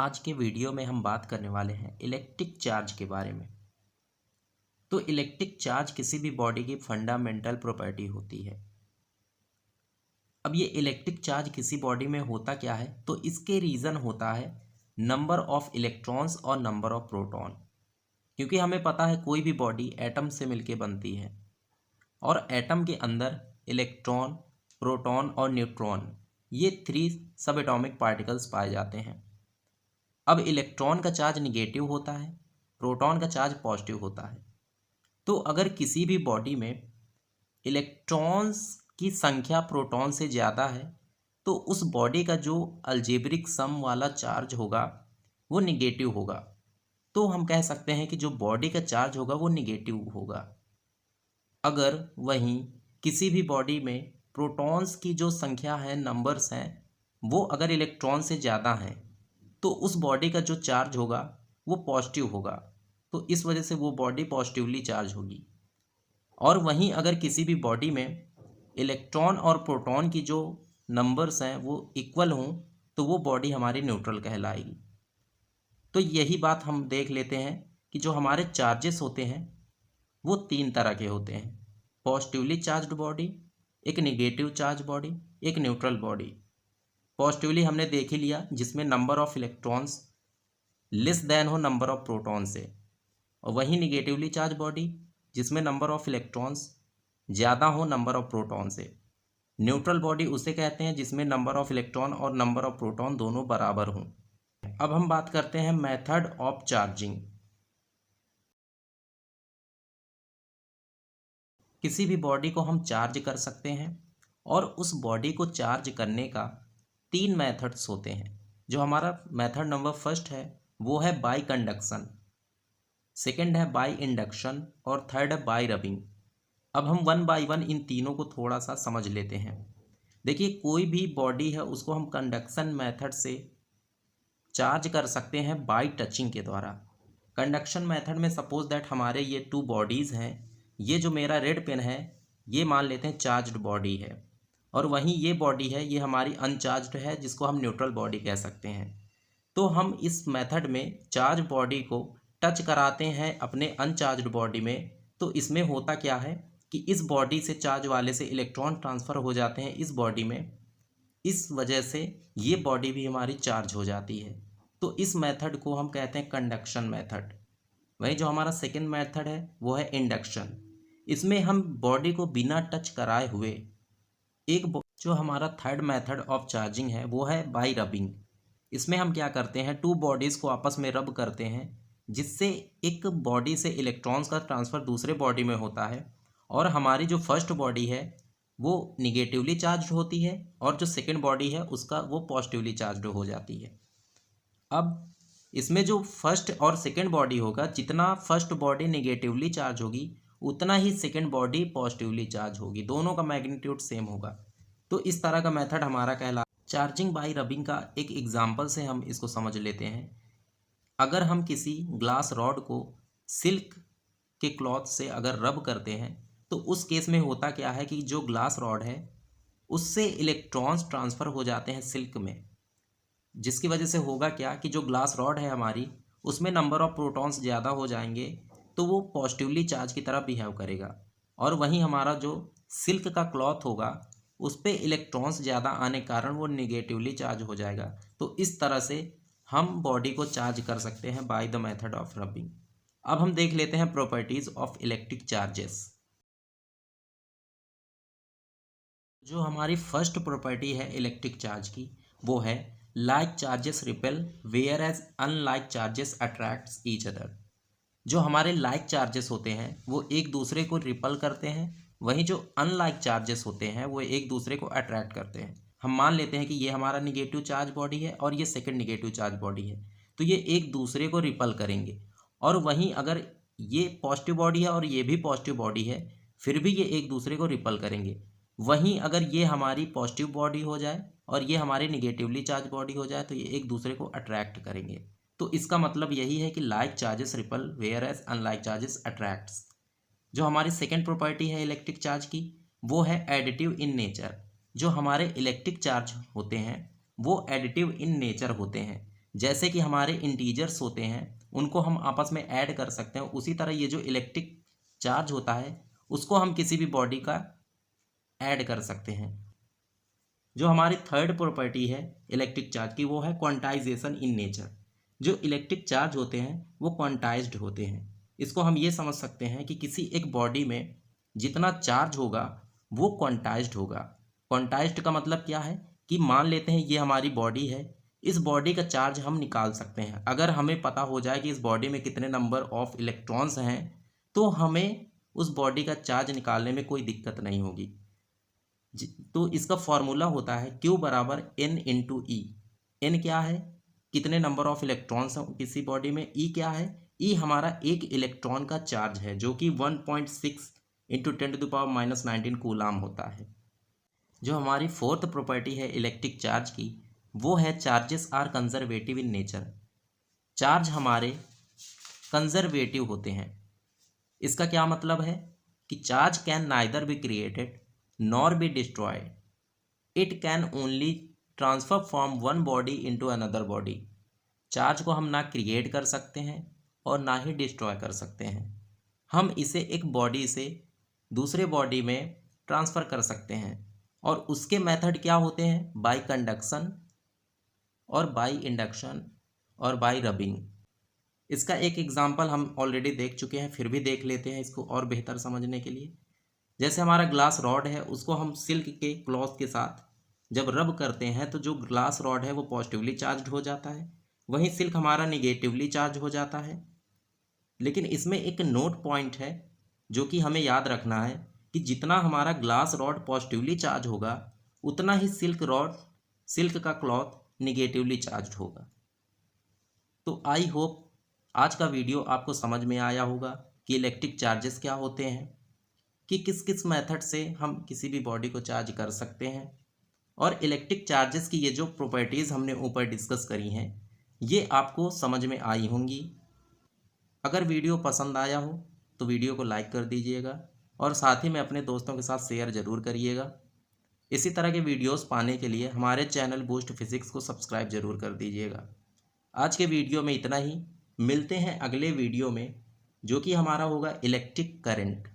आज के वीडियो में हम बात करने वाले हैं इलेक्ट्रिक चार्ज के बारे में। तो इलेक्ट्रिक चार्ज किसी भी बॉडी की फंडामेंटल प्रॉपर्टी होती है। अब ये इलेक्ट्रिक चार्ज किसी बॉडी में होता क्या है, तो इसके रीज़न होता है नंबर ऑफ इलेक्ट्रॉन्स और नंबर ऑफ प्रोटॉन। क्योंकि हमें पता है कोई भी बॉडी एटम से मिलके बनती है और एटम के अंदर इलेक्ट्रॉन, प्रोटॉन और न्यूट्रॉन ये 3 सब एटॉमिक पार्टिकल्स पाए जाते हैं। अब इलेक्ट्रॉन का चार्ज निगेटिव होता है, प्रोटॉन का चार्ज पॉजिटिव होता है। तो अगर किसी भी बॉडी में इलेक्ट्रॉन्स की संख्या प्रोटॉन से ज़्यादा है तो उस बॉडी का जो अलजेब्रिक सम वाला चार्ज होगा वो निगेटिव होगा। तो हम कह सकते हैं कि जो बॉडी का चार्ज होगा वो निगेटिव होगा। अगर वहीं किसी भी बॉडी में प्रोटॉन्स की जो संख्या है, नंबर्स हैं, वो अगर इलेक्ट्रॉन से ज़्यादा हैं तो उस बॉडी का जो चार्ज होगा वो पॉजिटिव होगा। तो इस वजह से वो बॉडी पॉजिटिवली चार्ज होगी। और वहीं अगर किसी भी बॉडी में इलेक्ट्रॉन और प्रोटॉन की जो नंबर्स हैं वो इक्वल हों तो वो बॉडी हमारी न्यूट्रल कहलाएगी। तो यही बात हम देख लेते हैं कि जो हमारे चार्जेस होते हैं वो 3 तरह के होते हैं। पॉजिटिवली चार्ज्ड बॉडी, एक निगेटिव चार्ज बॉडी, एक न्यूट्रल बॉडी। पॉजिटिवली हमने देख ही लिया जिसमें number of electrons less than हो नंबर ऑफ प्रोटॉन से, और वहीं निगेटिवली चार्ज बॉडी जिसमें नंबर ऑफ इलेक्ट्रॉन्स ज़्यादा हो नंबर ऑफ प्रोटॉन से। न्यूट्रल बॉडी उसे कहते हैं जिसमें नंबर ऑफ इलेक्ट्रॉन और नंबर ऑफ प्रोटॉन दोनों बराबर हों। अब हम बात करते हैं मेथड ऑफ चार्जिंग। किसी भी बॉडी को हम चार्ज कर सकते हैं और उस बॉडी को चार्ज करने का 3 मेथड्स होते हैं। जो हमारा मेथड नंबर फर्स्ट है वो है बाय कंडक्शन, सेकंड है बाय इंडक्शन और थर्ड है बाय रबिंग। अब हम 1 बाय 1 इन तीनों को थोड़ा सा समझ लेते हैं। देखिए, कोई भी बॉडी है उसको हम कंडक्शन मेथड से चार्ज कर सकते हैं बाय टचिंग के द्वारा। कंडक्शन मेथड में सपोज दैट हमारे ये 2 बॉडीज़ हैं। ये जो मेरा रेड पेन है ये मान लेते हैं चार्ज्ड बॉडी है, और वहीं ये बॉडी है ये हमारी अनचार्ज्ड है जिसको हम न्यूट्रल बॉडी कह सकते हैं। तो हम इस मेथड में चार्ज बॉडी को टच कराते हैं अपने अनचार्ज्ड बॉडी में। तो इसमें होता क्या है कि इस बॉडी से चार्ज वाले से इलेक्ट्रॉन ट्रांसफ़र हो जाते हैं इस बॉडी में, इस वजह से ये बॉडी भी हमारी चार्ज हो जाती है। तो इस मेथड को हम कहते हैं कंडक्शन मेथड। वहीं जो हमारा सेकेंड मेथड है वो है इंडक्शन। इसमें हम बॉडी को बिना टच कराए हुए जो हमारा थर्ड मेथड ऑफ चार्जिंग है वो है बाय रबिंग। इसमें हम क्या करते हैं, 2 बॉडीज़ को आपस में रब करते हैं जिससे एक बॉडी से इलेक्ट्रॉन्स का ट्रांसफ़र दूसरे बॉडी में होता है, और हमारी जो फर्स्ट बॉडी है वो निगेटिवली चार्ज होती है और जो सेकेंड बॉडी है उसका वो पॉजिटिवली चार्ज हो जाती है। अब इसमें जो फर्स्ट और सेकेंड बॉडी होगा, जितना फर्स्ट बॉडी निगेटिवली चार्ज होगी उतना ही सेकेंड बॉडी पॉजिटिवली चार्ज होगी, दोनों का मैग्नीट्यूड सेम होगा। तो इस तरह का मेथड हमारा कहला। चार्जिंग बाय रबिंग का एक एग्जांपल से हम इसको समझ लेते हैं। अगर हम किसी ग्लास रॉड को सिल्क के क्लॉथ से अगर रब करते हैं तो उस केस में होता क्या है कि जो ग्लास रॉड है उससे इलेक्ट्रॉन्स ट्रांसफ़र हो जाते हैं सिल्क में, जिसकी वजह से होगा क्या कि जो ग्लास रॉड है हमारी उसमें नंबर ऑफ प्रोटॉन्स ज़्यादा हो जाएंगे तो वो पॉजिटिवली चार्ज की तरह बिहेव करेगा, और वहीं हमारा जो सिल्क का क्लॉथ होगा उस पर इलेक्ट्रॉन्स ज़्यादा आने के कारण वो निगेटिवली चार्ज हो जाएगा। तो इस तरह से हम बॉडी को चार्ज कर सकते हैं by the method of rubbing. अब हम देख लेते हैं प्रॉपर्टीज़ ऑफ इलेक्ट्रिक चार्जेस। जो हमारी फर्स्ट प्रॉपर्टी है इलेक्ट्रिक चार्ज की वो है like charges repel whereas unlike charges attracts each other. जो हमारे लाइक चार्जेस होते हैं वो एक दूसरे को रिपल करते हैं, वहीं जो अनलाइक चार्जेस होते हैं वो एक दूसरे को अट्रैक्ट करते हैं। हम मान लेते हैं कि ये हमारा निगेटिव चार्ज बॉडी है और ये सेकंड निगेटिव चार्ज बॉडी है, तो ये एक दूसरे को रिपल करेंगे। और वहीं अगर ये पॉजिटिव बॉडी है और ये भी पॉजिटिव बॉडी है फिर भी ये एक दूसरे को रिपल करेंगे। वहीं अगर ये हमारी पॉजिटिव बॉडी हो जाए और ये हमारी निगेटिवली चार्ज बॉडी हो जाए तो ये एक दूसरे को अट्रैक्ट करेंगे। तो इसका मतलब यही है कि like charges repel whereas unlike charges attracts. जो हमारी सेकेंड प्रॉपर्टी है इलेक्ट्रिक चार्ज की वो है एडिटिव इन नेचर। जो हमारे इलेक्ट्रिक चार्ज होते हैं वो एडिटिव इन नेचर होते हैं, जैसे कि हमारे इंटीजर्स होते हैं उनको हम आपस में ऐड कर सकते हैं, उसी तरह ये जो इलेक्ट्रिक चार्ज होता है उसको हम किसी भी बॉडी का ऐड कर सकते हैं। जो हमारी थर्ड प्रॉपर्टी है इलेक्ट्रिक चार्ज की वो है क्वांटाइजेशन इन नेचर। जो इलेक्ट्रिक चार्ज होते हैं वो क्वांटाइज्ड होते हैं। इसको हम ये समझ सकते हैं कि किसी एक बॉडी में जितना चार्ज होगा वो क्वांटाइज्ड होगा। क्वांटाइज्ड का मतलब क्या है कि मान लेते हैं ये हमारी बॉडी है, इस बॉडी का चार्ज हम निकाल सकते हैं। अगर हमें पता हो जाए कि इस बॉडी में कितने नंबर ऑफ इलेक्ट्रॉन्स हैं तो हमें उस बॉडी का चार्ज निकालने में कोई दिक्कत नहीं होगी। तो इसका फॉर्मूला होता है Q बराबर N इंटू ई। एन क्या है, कितने नंबर ऑफ इलेक्ट्रॉन्स हैं किसी बॉडी में। ई क्या है, ई हमारा एक इलेक्ट्रॉन का चार्ज है जो कि 1.6 इंटू 10⁻⁻19 कूलाम होता है। जो हमारी फोर्थ प्रॉपर्टी है इलेक्ट्रिक चार्ज की वो है charges are conservative in nature. Charge हमारे कंजर्वेटिव होते हैं। इसका क्या मतलब है कि charge can neither be created nor be destroyed, it can only transfer from one body into another body. Charge को हम ना क्रिएट कर सकते हैं और ना ही डिस्ट्रॉय कर सकते हैं। हम इसे एक बॉडी से दूसरे बॉडी में ट्रांसफ़र कर सकते हैं और उसके मेथड क्या होते हैं, बाय कंडक्शन और बाय इंडक्शन और बाय रबिंग। इसका एक एग्जांपल हम ऑलरेडी देख चुके हैं, फिर भी देख लेते हैं इसको और बेहतर समझने के लिए। जैसे हमारा ग्लास रॉड है उसको हम सिल्क के क्लॉथ के साथ जब रब करते हैं तो जो ग्लास रॉड है वो पॉजिटिवली चार्ज हो जाता है, वहीं सिल्क हमारा निगेटिवली चार्ज हो जाता है। लेकिन इसमें एक नोट पॉइंट है जो कि हमें याद रखना है कि जितना हमारा ग्लास रॉड पॉजिटिवली चार्ज होगा उतना ही सिल्क का क्लॉथ निगेटिवली चार्ज होगा। तो आई होप आज का वीडियो आपको समझ में आया होगा कि इलेक्ट्रिक चार्जेस क्या होते हैं, कि किस किस मेथड से हम किसी भी बॉडी को चार्ज कर सकते हैं, और इलेक्ट्रिक चार्जेस की ये जो प्रॉपर्टीज़ हमने ऊपर डिस्कस करी हैं ये आपको समझ में आई होंगी। अगर वीडियो पसंद आया हो तो वीडियो को लाइक कर दीजिएगा और साथ ही में अपने दोस्तों के साथ शेयर ज़रूर करिएगा। इसी तरह के वीडियोस पाने के लिए हमारे चैनल बूस्ट फिज़िक्स को सब्सक्राइब ज़रूर कर दीजिएगा। आज के वीडियो में इतना ही, मिलते हैं अगले वीडियो में जो कि हमारा होगा इलेक्ट्रिक करंट।